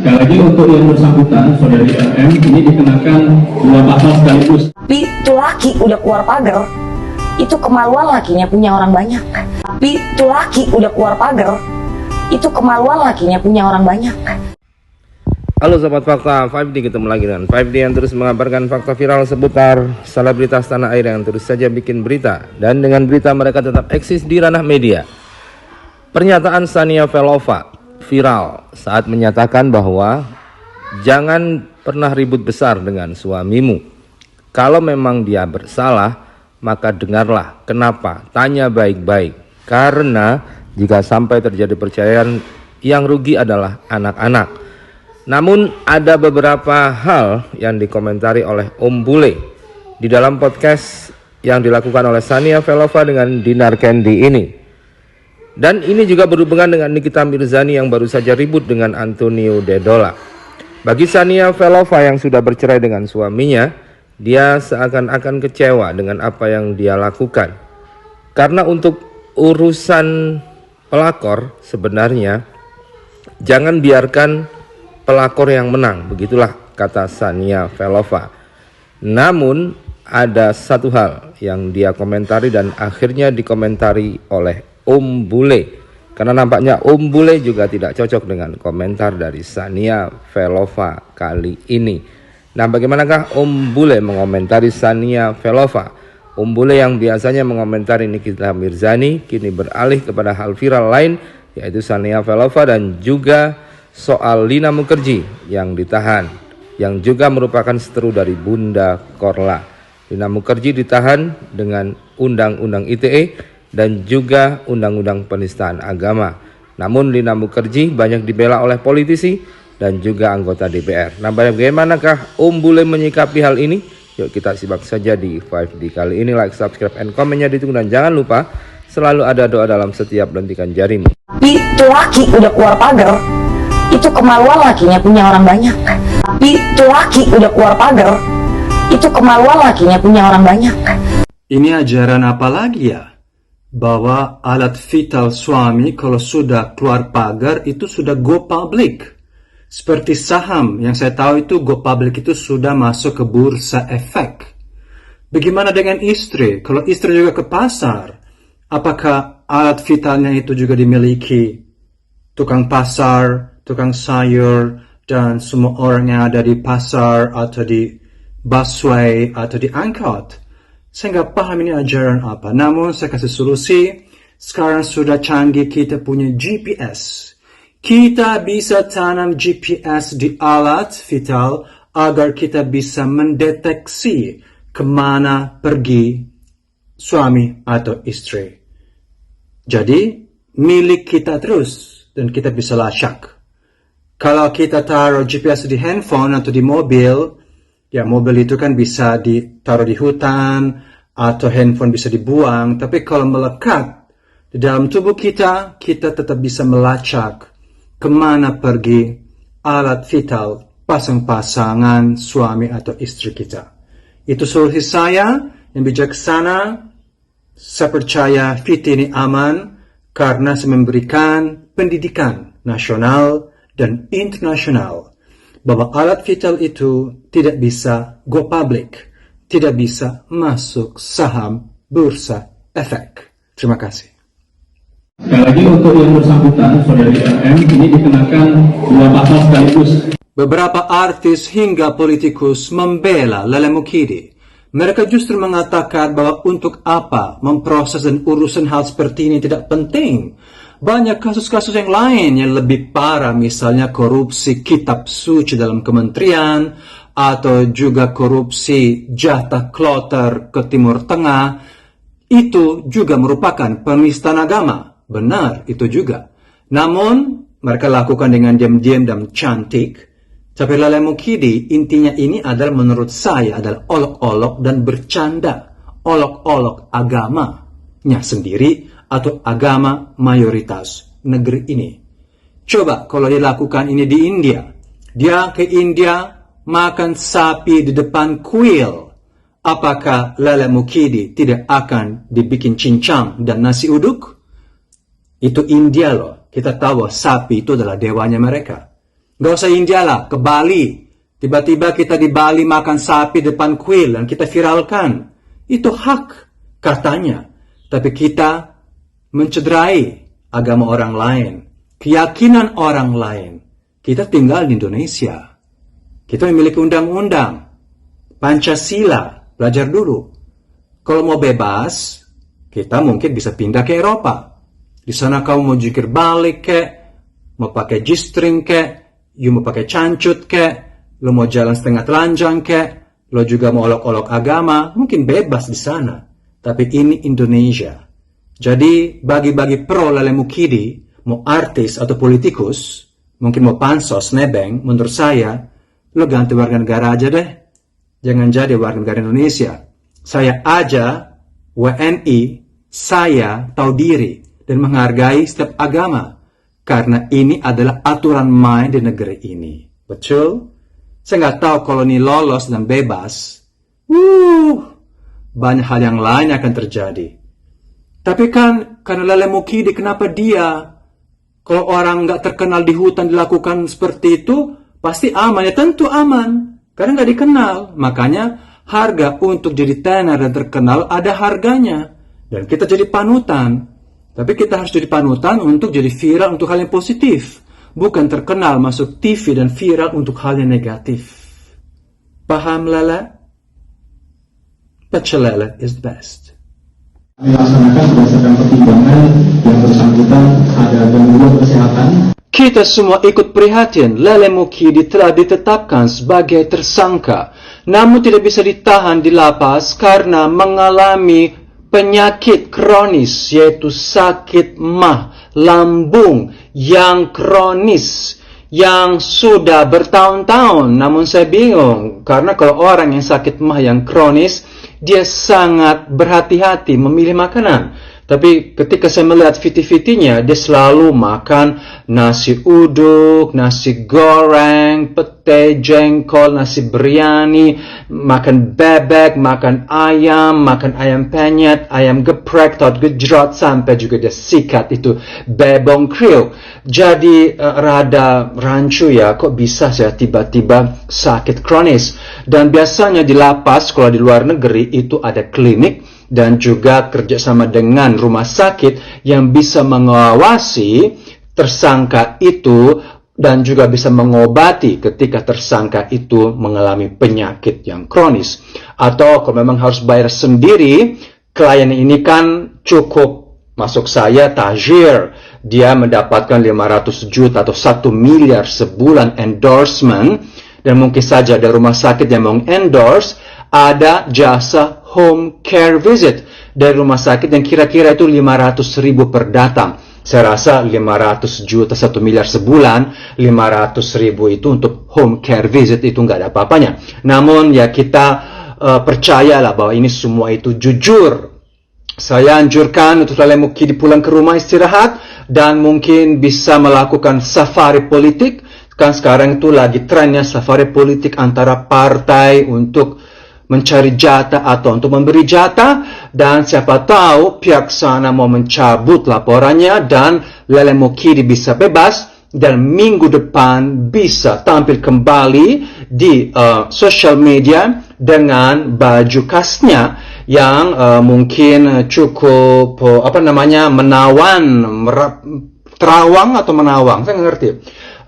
Sekali lagi untuk yang bersangkutan, saudari RM, ini dikenakan 2 pasal sekaligus. Tapi itu laki udah keluar pagar, itu kemaluan lakinya punya orang banyak. Tapi itu laki udah keluar pagar, itu kemaluan lakinya punya orang banyak. Halo Sobat Fakta, 5D ketemu lagi dengan 5D yang terus mengabarkan fakta viral seputar selebritas tanah air yang terus saja bikin berita. Dan dengan berita mereka tetap eksis di ranah media. Pernyataan Sania Velova viral saat menyatakan bahwa jangan pernah ribut besar dengan suamimu. Kalau memang dia bersalah, maka dengarlah kenapa, tanya baik-baik. Karena jika sampai terjadi perceraian, yang rugi adalah anak-anak. Namun ada beberapa hal yang dikomentari oleh Om Bule di dalam podcast yang dilakukan oleh Sania Velova dengan Dinar Candy ini. Dan ini juga berhubungan dengan Nikita Mirzani yang baru saja ribut dengan Antonio Dedola. Bagi Sania Velova yang sudah bercerai dengan suaminya, dia seakan-akan kecewa dengan apa yang dia lakukan. Karena untuk urusan pelakor sebenarnya jangan biarkan pelakor yang menang, begitulah kata Sania Velova. Namun ada satu hal yang dia komentari dan akhirnya dikomentari oleh Om Bule, karena nampaknya Om Bule juga tidak cocok dengan komentar dari Sania Velova kali ini. Nah, bagaimanakah Om Bule mengomentari Sania Velova? Om Bule yang biasanya mengomentari Nikita Mirzani kini beralih kepada hal viral lain, yaitu Sania Velova dan juga soal Lina Mukherjee yang ditahan, yang juga merupakan seteru dari Bunda Korla. Lina Mukherjee ditahan dengan Undang-Undang ITE dan juga Undang-Undang Penistaan Agama. Namun Lina Mukherjee banyak dibela oleh politisi dan juga anggota DPR. Nah, bagaimanakah Om Bule menyikapi hal ini? Yuk kita simak saja di 5D kali ini. Like, subscribe, and komennya ditunggu. Dan jangan lupa selalu ada doa dalam setiap lentikan jarimu. Tapi itu laki udah keluar pagar, itu kemaluan lakinya punya orang banyak. Tapi itu laki udah keluar pagar, itu kemaluan lakinya punya orang banyak. Ini ajaran apa lagi ya? Bahwa alat vital suami kalau sudah keluar pagar itu sudah go public. Seperti saham yang saya tahu itu go public itu sudah masuk ke bursa efek. Bagaimana dengan istri? Kalau istri juga ke pasar, apakah alat vitalnya itu juga dimiliki tukang pasar, tukang sayur, dan semua orang yang ada di pasar atau di busway atau di angkot? Saya nggak paham ini ajaran apa. Namun saya kasih solusi. Sekarang sudah canggih, kita punya GPS. Kita bisa tanam GPS di alat vital agar kita bisa mendeteksi kemana pergi suami atau istri. Jadi milik kita terus dan kita bisa lacak. Kalau kita taruh GPS di handphone atau di mobil, ya mobil itu kan bisa ditaruh di hutan atau handphone bisa dibuang. Tapi kalau melekat di dalam tubuh kita, kita tetap bisa melacak kemana pergi alat vital pasang-pasangan suami atau istri kita. Itu solusi saya yang bijaksana. Saya percaya fit ini aman karena saya memberikan pendidikan nasional dan internasional bahwa alat vital itu tidak bisa go public, tidak bisa masuk saham bursa efek. Terima kasih. Sekali lagi untuk yang bersangkutan, saudari RM, ini dikenakan 2 pasal sekaligus. Beberapa artis hingga politikus membela Lele Mukidi. Mereka justru mengatakan bahwa untuk apa memproses dan urusan hal seperti ini tidak penting. Banyak kasus-kasus yang lain yang lebih parah, misalnya korupsi kitab suci dalam kementerian, atau juga korupsi jatah kloter ke Timur Tengah. Itu juga merupakan penistaan agama. Benar, itu juga. Namun, mereka lakukan dengan diam-diam dan cantik. Tapi Lele Mukidi, intinya ini adalah menurut saya adalah olok-olok dan bercanda. Olok-olok agamanya sendiri atau agama mayoritas negeri ini. Coba kalau dia lakukan ini di India. Dia ke India makan sapi di depan kuil. Apakah Lele Mukidi tidak akan dibikin cincang dan nasi uduk? Itu India loh. Kita tahu sapi itu adalah dewanya mereka. Gak usah India lah, ke Bali. Tiba-tiba kita di Bali makan sapi depan kuil dan kita viralkan. Itu hak katanya. Tapi kita mencederai agama orang lain, keyakinan orang lain. Kita tinggal di Indonesia. Kita memiliki undang-undang. Pancasila, belajar dulu. Kalau mau bebas, kita mungkin bisa pindah ke Eropa. Di sana kamu mau jungkir balik kek, mau pakai G-string kek, you mau pakai cancut kek, lo mau jalan setengah telanjang kek, lo juga mau olok-olok agama, mungkin bebas di sana. Tapi ini Indonesia. Jadi bagi-bagi pro Lele Mukidi, mau artis atau politikus, mungkin mau pansos, nebeng, menurut saya, lo ganti warga negara aja deh. Jangan jadi warga negara Indonesia. Saya aja, WNI, saya tahu diri dan menghargai setiap agama. Karena ini adalah aturan main di negeri ini. Betul? Saya nggak tahu kalau ini lolos dan bebas. Banyak hal yang lain akan terjadi. Tapi kan, karena Lele Mukidi, kenapa dia? Kalau orang nggak terkenal di hutan dilakukan seperti itu, pasti aman. Ya tentu aman. Karena nggak dikenal. Makanya harga untuk jadi tenar dan terkenal ada harganya. Dan kita jadi panutan. Tapi kita harus jadi panutan untuk jadi viral untuk hal yang positif. Bukan terkenal masuk TV dan viral untuk hal yang negatif. Paham Lele? Pecel Lele is the best. Dilaksanakan berdasarkan pertimbangan yang bersangkutan ada gangguan kesehatan. Kita semua ikut prihatin. Lele Mukidi telah ditetapkan sebagai tersangka, namun tidak bisa ditahan di lapas karena mengalami penyakit kronis, yaitu sakit mah lambung yang kronis, yang sudah bertahun-tahun. Namun saya bingung, karena kalau orang yang sakit mah yang kronis, dia sangat berhati-hati memilih makanan. Tapi ketika saya melihat viti-vitinya, dia selalu makan nasi uduk, nasi goreng, pete, jengkol, nasi biryani, makan bebek, makan ayam penyet, ayam geprek, tot gejrot, sampai juga dia sikat itu bebong kriuk. Jadi rada rancu ya, kok bisa saya tiba-tiba sakit kronis. Dan biasanya di lapas, kalau di luar negeri, itu ada klinik, dan juga kerjasama dengan rumah sakit yang bisa mengawasi tersangka itu dan juga bisa mengobati ketika tersangka itu mengalami penyakit yang kronis. Atau kalau memang harus bayar sendiri, klien ini kan cukup masuk saya tajir. Dia mendapatkan 500 juta atau 1 miliar sebulan endorsement, dan mungkin saja ada rumah sakit yang meng-endorse ada jasa home care visit dari rumah sakit yang kira-kira itu 500.000 per datang. Saya rasa 500 juta 1 miliar sebulan, 500.000 itu untuk home care visit itu nggak ada apa-apanya. Namun ya kita percayalah bahwa ini semua itu jujur. Saya anjurkan untuk Lele Mukidi pulang ke rumah istirahat dan mungkin bisa melakukan safari politik. Kan sekarang itu lagi trennya safari politik antara partai untuk mencari jatah atau untuk memberi jatah, dan siapa tahu pihak sana mau mencabut laporannya dan Lele Mukidi bisa bebas dan minggu depan bisa tampil kembali di social media dengan baju khasnya yang mungkin cukup menawan, terawang atau menawang, saya nggak ngerti.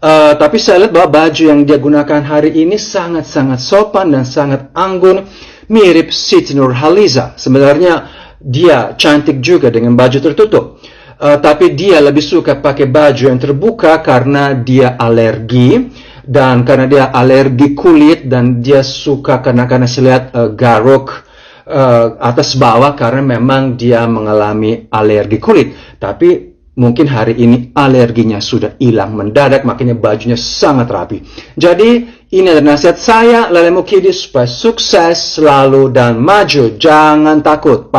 Tapi saya lihat bahwa baju yang dia gunakan hari ini sangat-sangat sopan dan sangat anggun, mirip Siti Nurhaliza. Sebenarnya dia cantik juga dengan baju tertutup. Tapi dia lebih suka pakai baju yang terbuka karena dia alergi. Dan karena dia alergi kulit, dan dia suka karena saya lihat garuk atas bawah karena memang dia mengalami alergi kulit. Tapi mungkin hari ini alerginya sudah hilang mendadak, makanya bajunya sangat rapi. Jadi ini adalah nasihat saya, Lele Mukidi, supaya sukses selalu dan maju. Jangan takut.